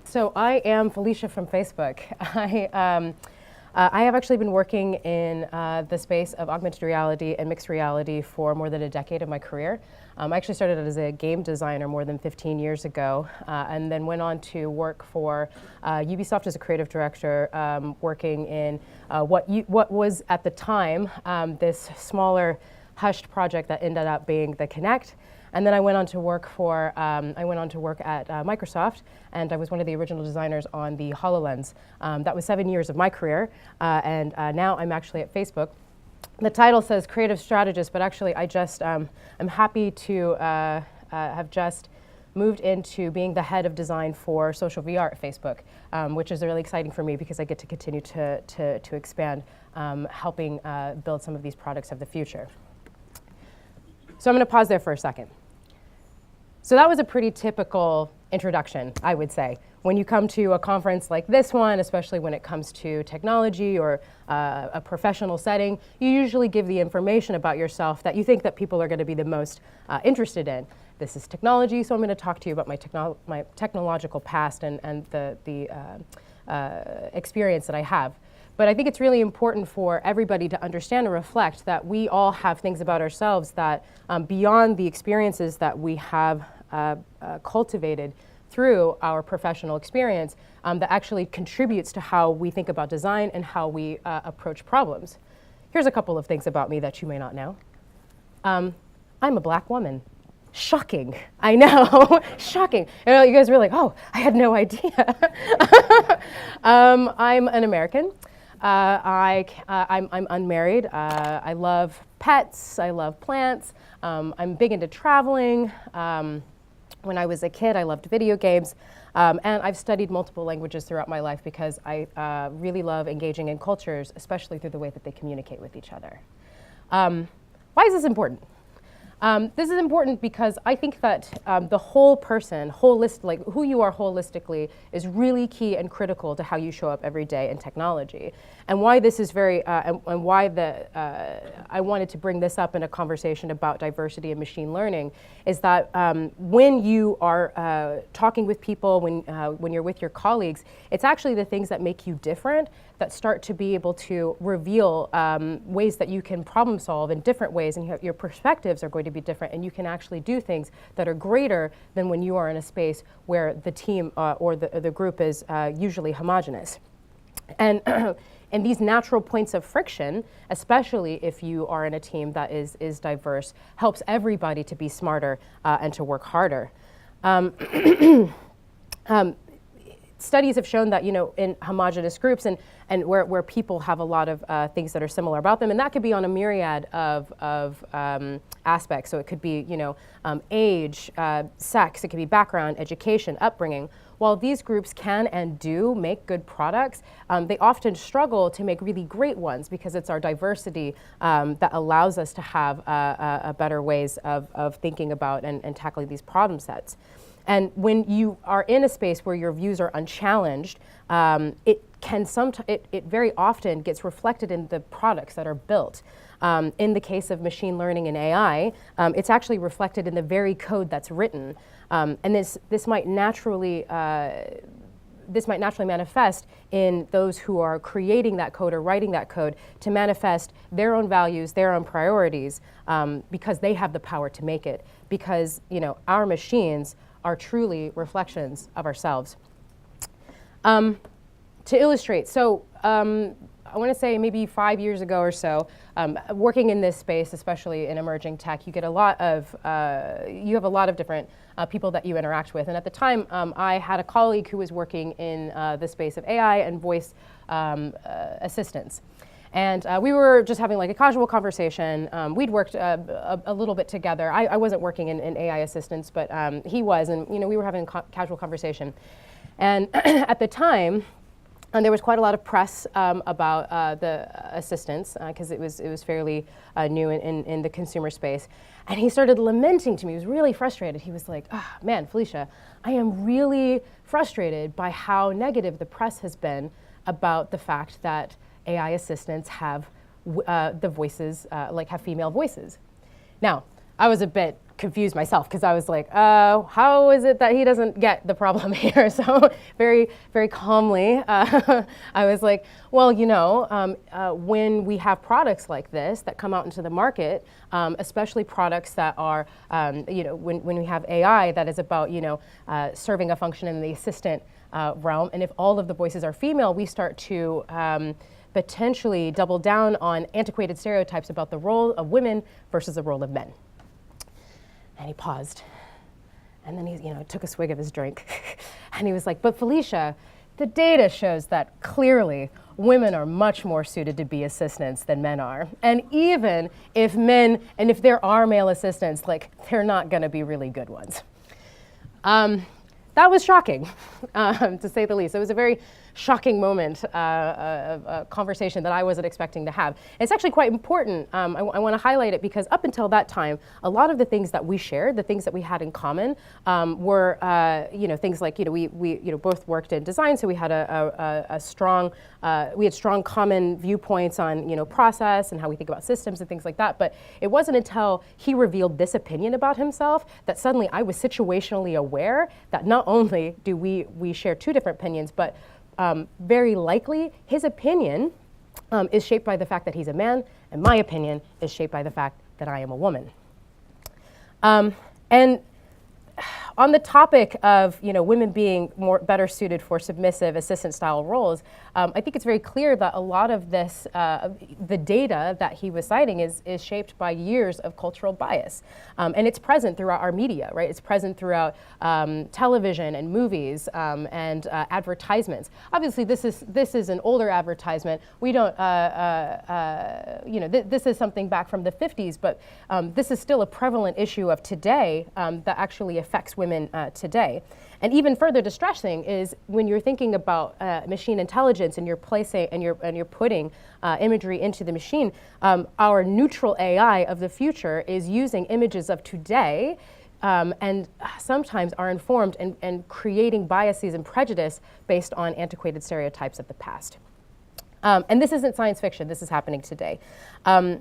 So I am Felicia from Facebook. I have actually been working in the space of augmented reality and mixed reality for more than a decade of my career. I actually started as a game designer more than 15 years ago, and then went on to work for Ubisoft as a creative director, working in what was at the time this smaller, hushed project that ended up being the Kinect. And then I went on to work for at Microsoft, and I was one of the original designers on the HoloLens. That was 7 years of my career, and now I'm actually at Facebook. The title says creative strategist, but actually I'm happy to have just moved into being the head of design for social VR at Facebook, which is really exciting for me because I get to continue to expand, helping build some of these products of the future. So I'm going to pause there for a second. So that was a pretty typical introduction, I would say. When you come to a conference like this one, especially when it comes to technology or a professional setting, you usually give the information about yourself that you think that people are going to be the most interested in. This is technology, so I'm going to talk to you about my technological past and the experience that I have. But I think it's really important for everybody to understand and reflect that we all have things about ourselves that, beyond the experiences that we have cultivated through our professional experience, that actually contributes to how we think about design and how we approach problems. Here's a couple of things about me that you may not know. I'm a black woman. Shocking, I know, shocking. You know, you guys were like, oh, I had no idea. I'm an American. I'm unmarried. I love pets. I love plants. I'm big into traveling. When I was a kid, I loved video games. And I've studied multiple languages throughout my life because I really love engaging in cultures, especially through the way that they communicate with each other. Why is this important? This is important because I think that the whole person, like who you are holistically, is really key and critical to how you show up every day in technology. And why this is and why I wanted to bring this up in a conversation about diversity and machine learning is that when you are talking with people, when you're with your colleagues, it's actually the things that make you different that start to be able to reveal ways that you can problem solve in different ways, and your perspectives are going to be different, and you can actually do things that are greater than when you are in a space where the team or the group is usually homogenous. And and these natural points of friction, especially if you are in a team that is diverse, helps everybody to be smarter and to work harder. Studies have shown that, you know, in homogeneous groups and where people have a lot of things that are similar about them, and that could be on a myriad of aspects. So it could be, you know, age, sex, it could be background, education, upbringing. While these groups can and do make good products, they often struggle to make really great ones because it's our diversity that allows us to have a better ways of thinking about and tackling these problem sets. And when you are in a space where your views are unchallenged, it very often gets reflected in the products that are built. In the case of machine learning and AI, it's actually reflected in the very code that's written. And this might naturally manifest in those who are creating that code or writing that code to manifest their own values, their own priorities, because they have the power to make it. Because, you know, our machines are truly reflections of ourselves. To illustrate, so I want to say maybe 5 years ago or so, working in this space, especially in emerging tech, you have a lot of different people that you interact with. And at the time, I had a colleague who was working in the space of AI and voice assistance. And we were just having like a casual conversation. We'd worked a little bit together. I wasn't working in AI assistance, but he was, and you know, we were having a casual conversation. And at the time, and there was quite a lot of press about the assistance because it was fairly new in the consumer space. And he started lamenting to me. He was really frustrated. He was like, "Ah, man, Felicia, I am really frustrated by how negative the press has been about the fact that AI assistants have the voices, have female voices." Now, I was a bit confused myself because I was like, how is it that he doesn't get the problem here? So very, very calmly, I was like, well, when we have products like this that come out into the market, especially products that are, when we have AI that is about, serving a function in the assistant realm, and if all of the voices are female, we start to potentially double down on antiquated stereotypes about the role of women versus the role of men. And he paused, and then he took a swig of his drink, and he was like, but Felicia, the data shows that clearly women are much more suited to be assistants than men are. And even if if there are male assistants, they're not gonna be really good ones. That was shocking, to say the least. It was a very shocking moment, a conversation that I wasn't expecting to have. It's actually quite important. I want to highlight it because up until that time, a lot of the things that we shared, the things that we had in common, were things like we both worked in design, so we had a strong strong common viewpoints on process and how we think about systems and things like that. But it wasn't until he revealed this opinion about himself that suddenly I was situationally aware that not only do we share two different opinions, but very likely his opinion is shaped by the fact that he's a man, and my opinion is shaped by the fact that I am a woman. And on the topic of women being better suited for submissive assistant style roles, I think it's very clear that a lot of this, the data that he was citing is shaped by years of cultural bias. And it's present throughout our media, right? It's present throughout television and movies and advertisements. Obviously, this is an older advertisement. We don't, this is something back from the 50s, but this is still a prevalent issue of today that actually affects women today. And even further distressing is when you're thinking about machine intelligence and you're placing and you're putting imagery into the machine. Our neutral AI of the future is using images of today and sometimes are informed and creating biases and prejudice based on antiquated stereotypes of the past. And this isn't science fiction, this is happening today.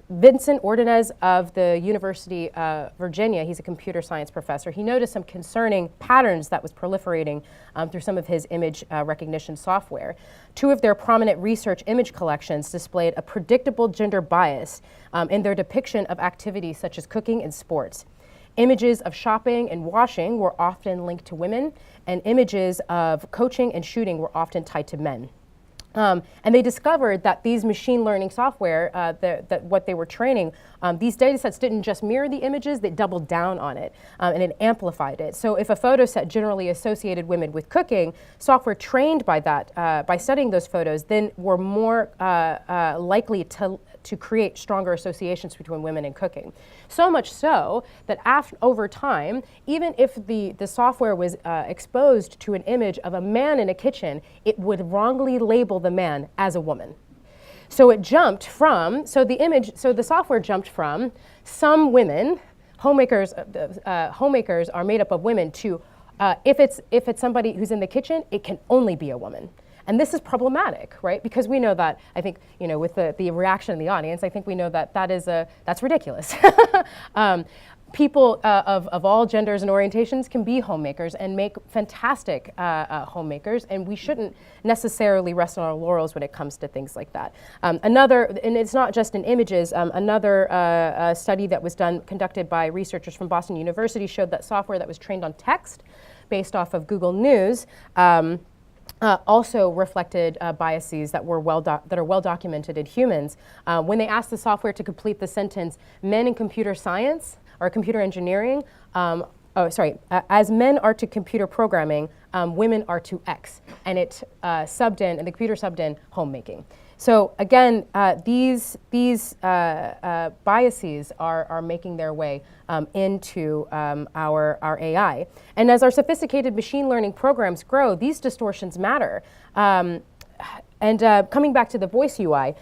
Vincent Ordonez of the University of Virginia, he's a computer science professor, he noticed some concerning patterns that was proliferating through some of his image recognition software. Two of their prominent research image collections displayed a predictable gender bias in their depiction of activities such as cooking and sports. Images of shopping and washing were often linked to women, and images of coaching and shooting were often tied to men. And they discovered that these machine learning software, that what they were training, these data sets didn't just mirror the images, they doubled down on it, and it amplified it. So if a photo set generally associated women with cooking, software trained by that, by studying those photos, then were more likely to create stronger associations between women and cooking. So much so that over time, even if the software was exposed to an image of a man in a kitchen, it would wrongly label the man as a woman. So it jumped from, the software jumped from some women, homemakers are made up of women, to if it's somebody who's in the kitchen, it can only be a woman. And this is problematic, right? Because we know that, I think, with the reaction in the audience, I think we know that that's ridiculous. People of all genders and orientations can be homemakers and make fantastic homemakers, and we shouldn't necessarily rest on our laurels when it comes to things like that. And it's not just in images, another study that was conducted by researchers from Boston University showed that software that was trained on text based off of Google News also reflected biases that are well documented in humans. When they asked the software to complete the sentence, men in computer science or computer engineering, as men are to computer programming, women are to X, and it and the computer subbed in homemaking. So again, these biases are making their way into our AI. And as our sophisticated machine learning programs grow, these distortions matter. And coming back to the voice UI,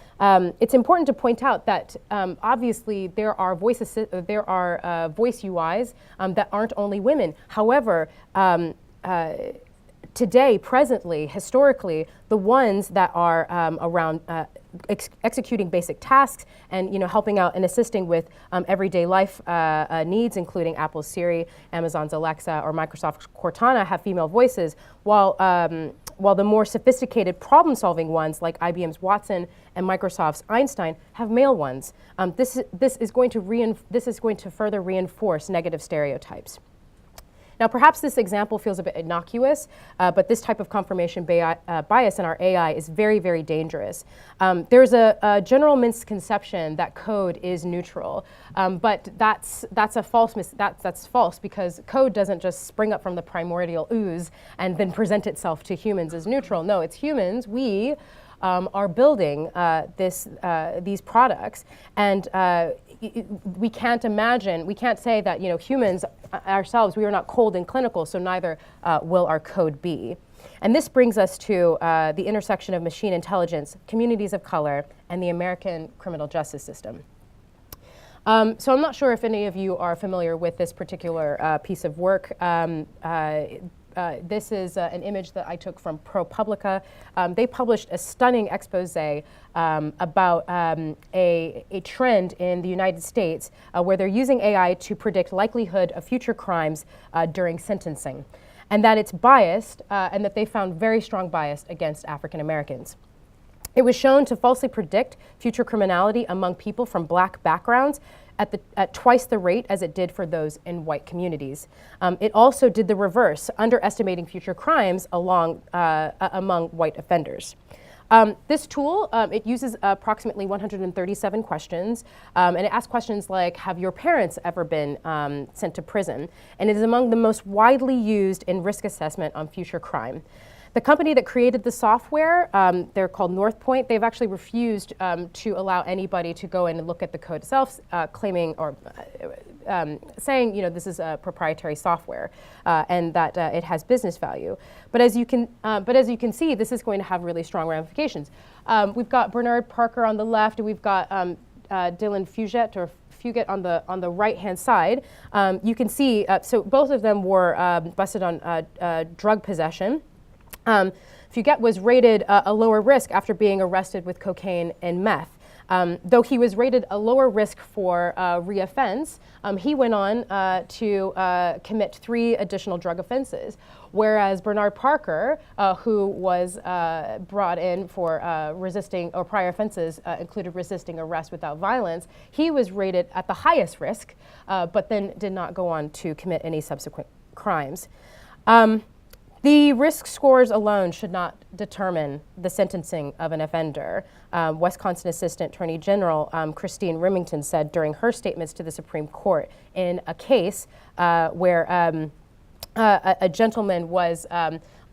it's important to point out that obviously there are voice UIs that aren't only women. However, today, presently, historically, the ones that are around executing basic tasks and helping out and assisting with everyday life needs, including Apple's Siri, Amazon's Alexa, or Microsoft's Cortana have female voices, while the more sophisticated problem-solving ones like IBM's Watson and Microsoft's Einstein have male ones. This is going to further reinforce negative stereotypes. Now, perhaps this example feels a bit innocuous, but this type of confirmation bias in our AI is very, very dangerous. There's a general misconception that code is neutral, but that's false because code doesn't just spring up from the primordial ooze and then present itself to humans as neutral. No, it's humans. We are building these products, and we can't say that humans ourselves, we are not cold and clinical, so neither will our code be. And this brings us to the intersection of machine intelligence, communities of color, and the American criminal justice system. So I'm not sure if any of you are familiar with this particular piece of work. This is an image that I took from ProPublica. They published a stunning expose about a trend in the United States where they're using AI to predict likelihood of future crimes during sentencing, and that it's biased, and that they found very strong bias against African Americans. It was shown to falsely predict future criminality among people from black backgrounds at twice the rate as it did for those in white communities. It also did the reverse, underestimating future crimes among white offenders. This tool, it uses approximately 137 questions, and it asks questions like, have your parents ever been sent to prison? And it is among the most widely used in risk assessment on future crime. The company that created the software, they're called Northpoint, they've actually refused to allow anybody to go in and look at the code itself, claiming or saying, this is a proprietary software and that it has business value. But as you can see, this is going to have really strong ramifications. We've got Bernard Parker on the left, and we've got Dylan Fugate on the right-hand side. You can see, so both of them were busted on drug possession. Fugate was rated a lower risk after being arrested with cocaine and meth. Though he was rated a lower risk for reoffense, he went on to commit 3 additional drug offenses, whereas Bernard Parker, who was brought in for resisting, or prior offenses included resisting arrest without violence, he was rated at the highest risk, but then did not go on to commit any subsequent crimes. The risk scores alone should not determine the sentencing of an offender. Wisconsin Assistant Attorney General Christine Remington said during her statements to the Supreme Court in a case where a gentleman was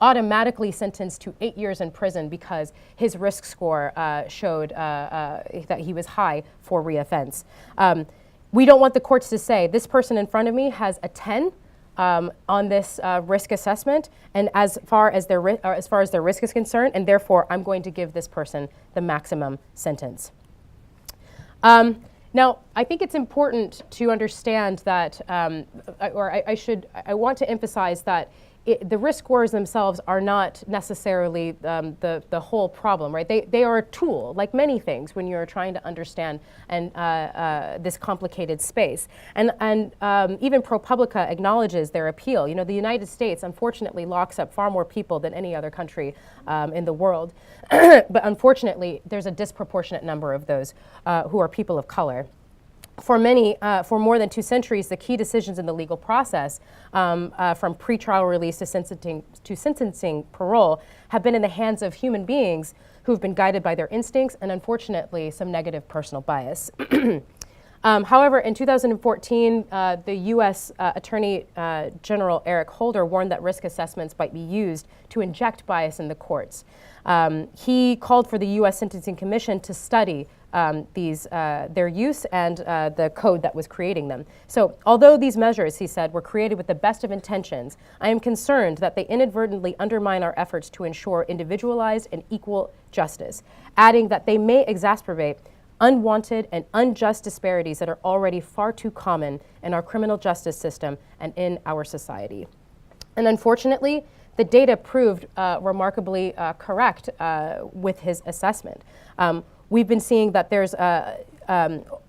automatically sentenced to 8 years in prison because his risk score showed that he was high for reoffense. We don't want the courts to say, this person in front of me has a 10 on this risk assessment, and as far as their risk is concerned, and therefore I'm going to give this person the maximum sentence. Now, I think it's important to understand that, I want to emphasize that the risk scores themselves are not necessarily the whole problem, right? They are a tool, like many things, when you're trying to understand this complicated space. And even ProPublica acknowledges their appeal. The United States, unfortunately, locks up far more people than any other country in the world. But unfortunately, there's a disproportionate number of those who are people of color. For more than 2 centuries, the key decisions in the legal process, from pretrial release to sentencing parole, have been in the hands of human beings who've been guided by their instincts and, unfortunately, some negative personal bias. However, in 2014, the U.S. Attorney General Eric Holder warned that risk assessments might be used to inject bias in the courts. He called for the U.S. Sentencing Commission to study their use and the code that was creating them. So, although these measures, he said, were created with the best of intentions, I am concerned that they inadvertently undermine our efforts to ensure individualized and equal justice, adding that they may exacerbate unwanted and unjust disparities that are already far too common in our criminal justice system and in our society. And unfortunately, the data proved remarkably correct with his assessment. we've been seeing that there's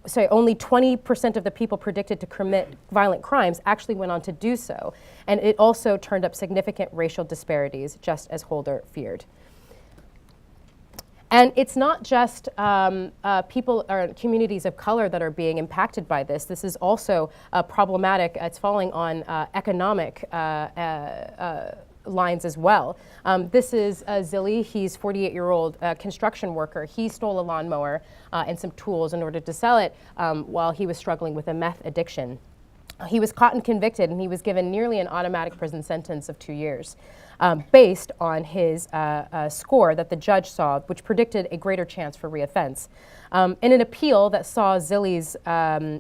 say only 20% of the people predicted to commit violent crimes actually went on to do so. And it also turned up significant racial disparities, just as Holder feared. And it's not just people or communities of color that are being impacted by this. This is also problematic. It's falling on economic lines as well. This is Zilly. He's 48-year-old construction worker. He stole a lawnmower and some tools in order to sell it while he was struggling with a meth addiction. He was caught and convicted, and he was given nearly an automatic prison sentence of 2 years based on his score that the judge saw, which predicted a greater chance for reoffense. In an appeal that saw Zilly's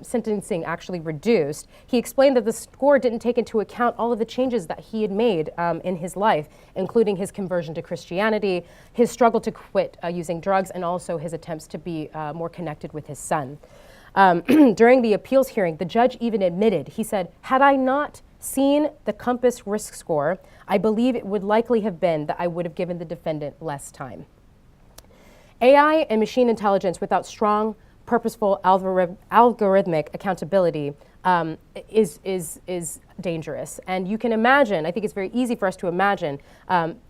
sentencing actually reduced, he explained that the score didn't take into account all of the changes that he had made in his life, including his conversion to Christianity, his struggle to quit using drugs, and also his attempts to be more connected with his son. During the appeals hearing, the judge even admitted, he said, "Had I not seen the Compass risk score, I believe it would likely have been that I would have given the defendant less time." AI and machine intelligence without strong, purposeful algorithmic accountability is dangerous. And you can imagine, I think it's very easy for us to imagine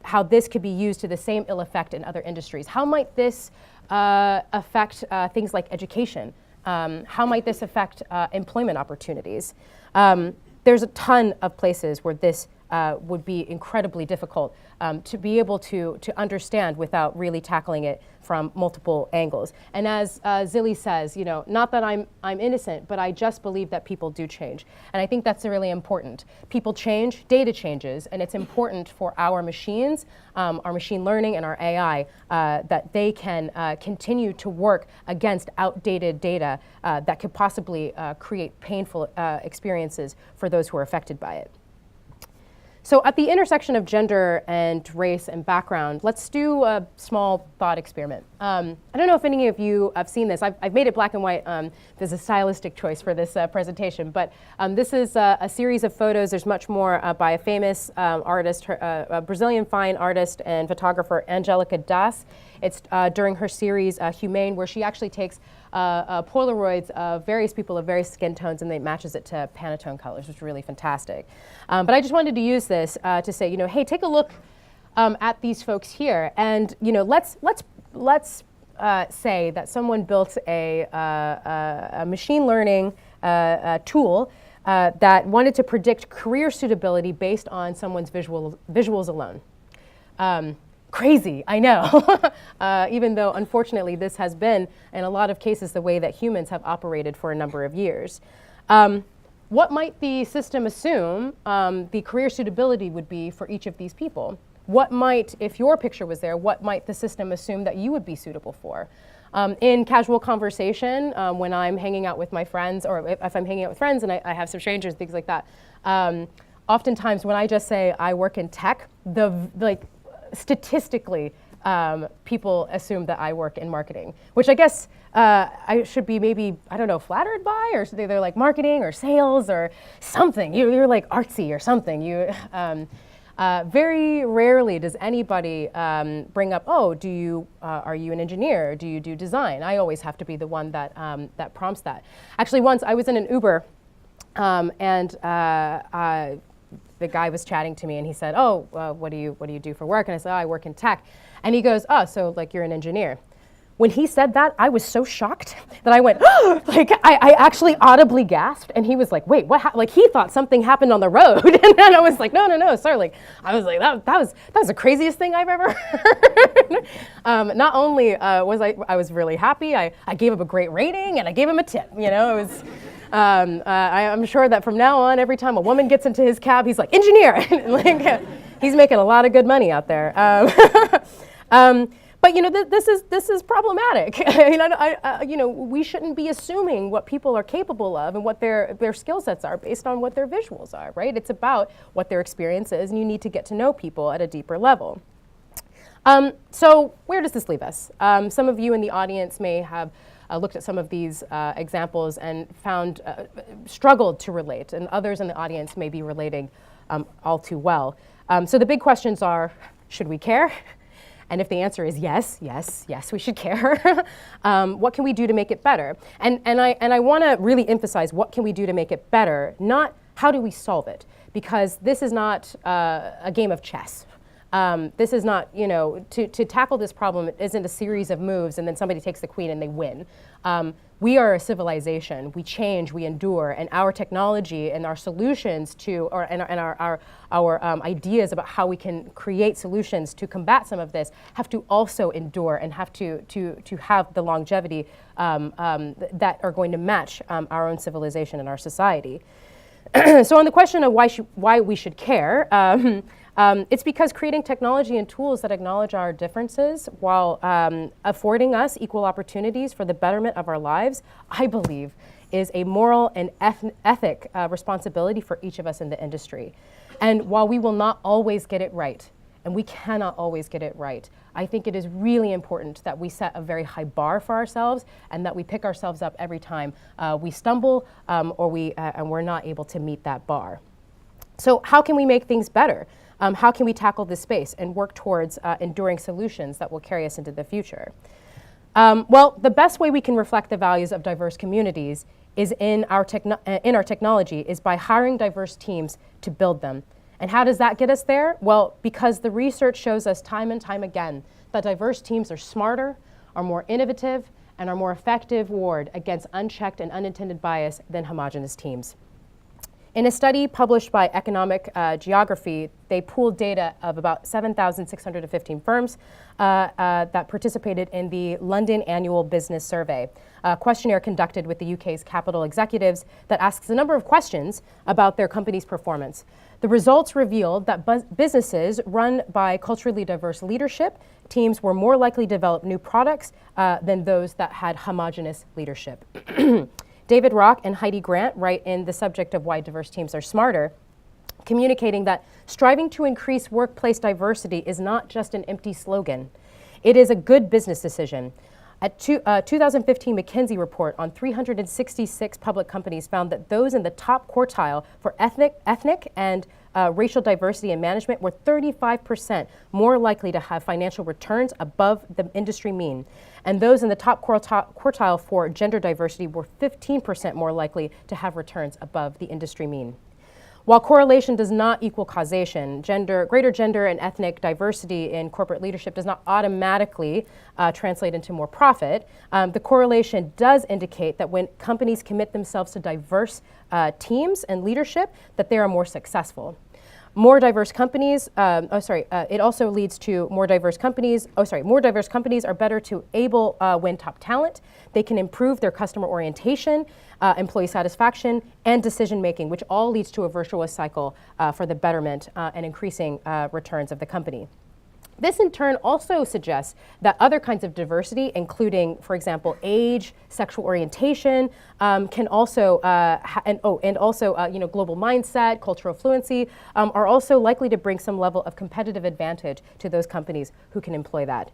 how this could be used to the same ill effect in other industries. How might this affect things like education? How might this affect employment opportunities? There's a ton of places where this would be incredibly difficult to be able to understand without really tackling it from multiple angles. And as Zilly says, you know, not that I'm innocent, but I just believe that people do change. And I think that's really important. People change, data changes, and it's important for our machines, our machine learning and our AI, that they can continue to work against outdated data that could possibly create painful experiences for those who are affected by it. So at the intersection of gender and race and background, let's do a small thought experiment. I don't know if any of you have seen this. I've made it black and white. There's a stylistic choice for this presentation, but this is a series of photos. There's much more by a famous artist, a Brazilian fine artist and photographer, Angelica Das. It's during her series, Humane, where she actually takes Polaroids of various people of various skin tones and then matches it to Pantone colors, which is really fantastic. But I just wanted to use this to say, you know, hey, take a look at these folks here, and you know, let's say that someone built a machine learning tool that wanted to predict career suitability based on someone's visuals alone. Crazy, I know, even though unfortunately this has been, in a lot of cases, the way that humans have operated for a number of years. What might the system assume the career suitability would be for each of these people? What might, if your picture was there, what might the system assume that you would be suitable for? In casual conversation, when I'm hanging out with my friends, or if I'm hanging out with friends and I have some strangers, things like that, oftentimes when I just say I work in tech, statistically, people assume that I work in marketing, which I guess I should be maybe, I don't know, flattered by, or they're like marketing or sales or something. You're like artsy or something. Very rarely does anybody bring up, oh, are you an engineer? Do you do design? I always have to be the one that prompts that. Actually, once I was in an Uber, and the guy was chatting to me, and he said, "Oh, what do you do for work?" And I said, "Oh, I work in tech." And he goes, "Oh, so like you're an engineer." When he said that, I was so shocked that I went, oh, like I actually audibly gasped, and he was like, "Wait, what?" Like he thought something happened on the road, and then I was like, "No, sir." Like I was like, that was the craziest thing I've ever heard. Not only was I was really happy, I gave him a great rating, and I gave him a tip. You know, it was. I'm sure that from now on, every time a woman gets into his cab, he's like, "Engineer." Like, he's making a lot of good money out there. But you know, this is problematic. You know, we shouldn't be assuming what people are capable of and what their skill sets are based on what their visuals are, right? It's about what their experience is, and you need to get to know people at a deeper level. So where does this leave us? Some of you in the audience may have looked at some of these examples and found struggled to relate, and others in the audience may be relating all too well. So the big questions are, should we care? And if the answer is yes, yes, yes, we should care, what can we do to make it better? And I want to really emphasize what can we do to make it better, not how do we solve it, because this is not a game of chess. This is not, to tackle this problem, it isn't a series of moves and then somebody takes the queen and they win. We are a civilization. We change, we endure, and our technology and our solutions our ideas about how we can create solutions to combat some of this have to also endure and have to have the longevity that are going to match our own civilization and our society. So on the question of why we should care, it's because creating technology and tools that acknowledge our differences while affording us equal opportunities for the betterment of our lives, I believe, is a moral and ethic responsibility for each of us in the industry. And while we will not always get it right, and we cannot always get it right, I think it is really important that we set a very high bar for ourselves and that we pick ourselves up every time we stumble and we're not able to meet that bar. So how can we make things better? How can we tackle this space and work towards enduring solutions that will carry us into the future? Well, the best way we can reflect the values of diverse communities is in our technology is by hiring diverse teams to build them. And how does that get us there? Well, because the research shows us time and time again that diverse teams are smarter, are more innovative, and are more effective ward against unchecked and unintended bias than homogeneous teams. In a study published by Economic Geography, they pooled data of about 7,615 firms that participated in the London Annual Business Survey, a questionnaire conducted with the UK's capital executives that asks a number of questions about their company's performance. The results revealed that businesses run by culturally diverse leadership teams were more likely to develop new products than those that had homogeneous leadership. David Rock and Heidi Grant write in The Subject of Why Diverse Teams Are Smarter, communicating that striving to increase workplace diversity is not just an empty slogan. It is a good business decision. A 2015 McKinsey report on 366 public companies found that those in the top quartile for ethnic and racial diversity in management were 35% more likely to have financial returns above the industry mean. And those in the top quartile for gender diversity were 15% more likely to have returns above the industry mean. While correlation does not equal causation, greater gender and ethnic diversity in corporate leadership does not automatically translate into more profit. The correlation does indicate that when companies commit themselves to diverse teams and leadership, that they are more successful. More diverse companies, it also leads to more diverse companies. More diverse companies are better to win top talent. They can improve their customer orientation, employee satisfaction, and decision making, which all leads to a virtuous cycle for the betterment and increasing returns of the company. This in turn also suggests that other kinds of diversity, including, for example, age, sexual orientation, can also, global mindset, cultural fluency, are also likely to bring some level of competitive advantage to those companies who can employ that.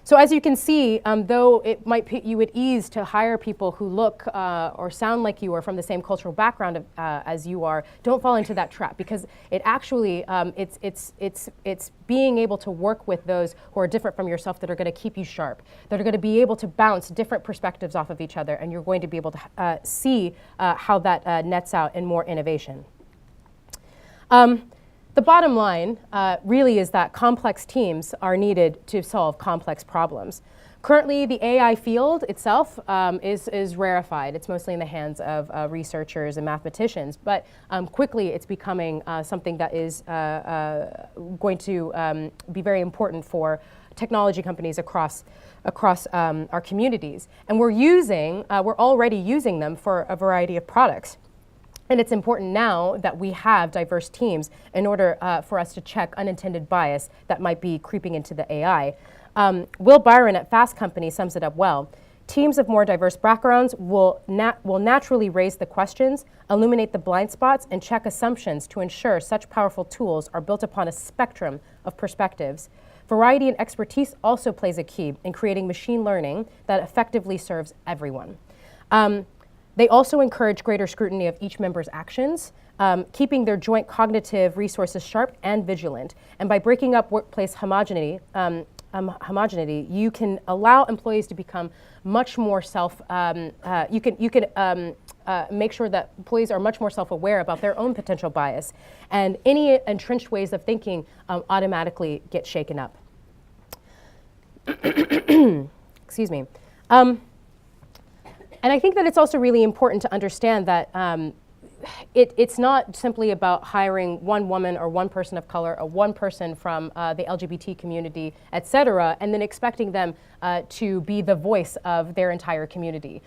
So as you can see, though it might put you at ease to hire people who look or sound like you or from the same cultural background as you are, don't fall into that trap, because it actually it's being able to work with those who are different from yourself that are going to keep you sharp, that are going to be able to bounce different perspectives off of each other, and you're going to be able to see how that nets out in more innovation. The bottom line really is that complex teams are needed to solve complex problems. Currently, the AI field itself is rarefied. It's mostly in the hands of researchers and mathematicians, but quickly it's becoming something that is going to be very important for technology companies across our communities. And we're already using them for a variety of products. And it's important now that we have diverse teams in order for us to check unintended bias that might be creeping into the AI. Will Byron at Fast Company sums it up well. Teams of more diverse backgrounds will naturally raise the questions, illuminate the blind spots, and check assumptions to ensure such powerful tools are built upon a spectrum of perspectives. Variety and expertise also plays a key in creating machine learning that effectively serves everyone. They also encourage greater scrutiny of each member's actions, keeping their joint cognitive resources sharp and vigilant. And by breaking up workplace homogeneity, homogeneity, you can allow employees to become much more you can make sure that employees are much more self-aware about their own potential bias, and any entrenched ways of thinking automatically get shaken up. Excuse me. And I think that it's also really important to understand that it's not simply about hiring one woman or one person of color or one person from the LGBT community, et cetera, and then expecting them to be the voice of their entire community.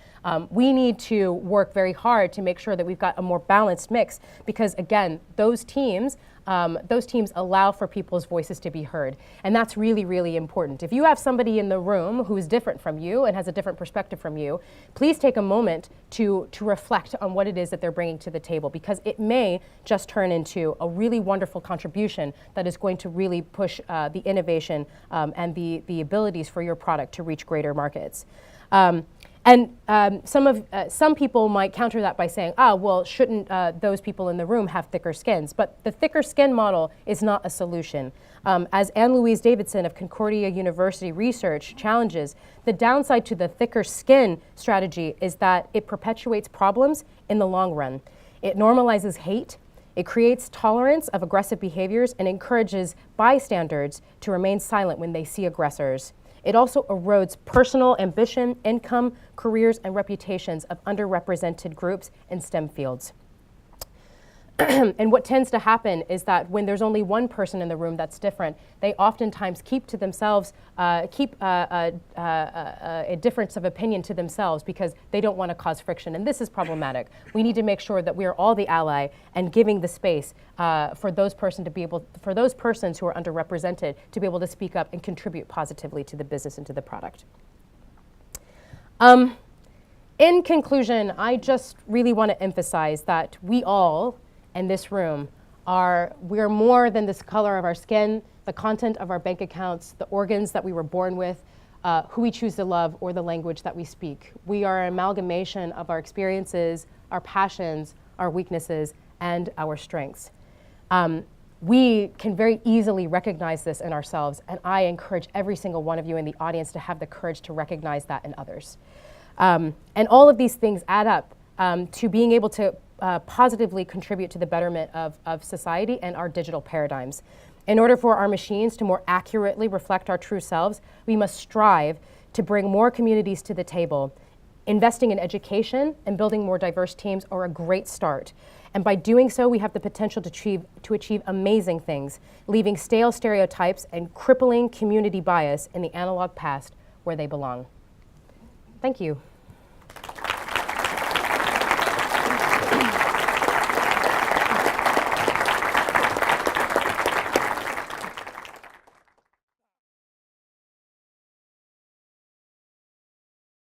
We need to work very hard to make sure that we've got a more balanced mix, because again, those teams allow for people's voices to be heard. And that's really, really important. If you have somebody in the room who is different from you and has a different perspective from you, please take a moment to reflect on what it is that they're bringing to the table, because it may just turn into a really wonderful contribution that is going to really push the innovation and the abilities for your product to reach greater markets. Some people might counter that by saying, well, shouldn't those people in the room have thicker skins? But the thicker skin model is not a solution. As Anne-Louise Davidson of Concordia University Research challenges, the downside to the thicker skin strategy is that it perpetuates problems in the long run. It normalizes hate, it creates tolerance of aggressive behaviors, and encourages bystanders to remain silent when they see aggressors. It also erodes personal ambition, income, careers, and reputations of underrepresented groups in STEM fields. And what tends to happen is that when there's only one person in the room that's different, they oftentimes keep to themselves, a difference of opinion to themselves because they don't want to cause friction. And this is problematic. We need to make sure that we are all the ally and giving the space for those persons who are underrepresented to be able to speak up and contribute positively to the business and to the product. In conclusion, I just really want to emphasize that we all in this room we're more than this color of our skin, the content of our bank accounts, the organs that we were born with, who we choose to love, or the language that we speak. We are an amalgamation of our experiences, our passions, our weaknesses, and our strengths. We can very easily recognize this in ourselves, and I encourage every single one of you in the audience to have the courage to recognize that in others. And all of these things add up to being able to positively contribute to the betterment of society and our digital paradigms. In order for our machines to more accurately reflect our true selves, we must strive to bring more communities to the table. Investing in education and building more diverse teams are a great start. And by doing so, we have the potential to achieve amazing things, leaving stale stereotypes and crippling community bias in the analog past where they belong. Thank you.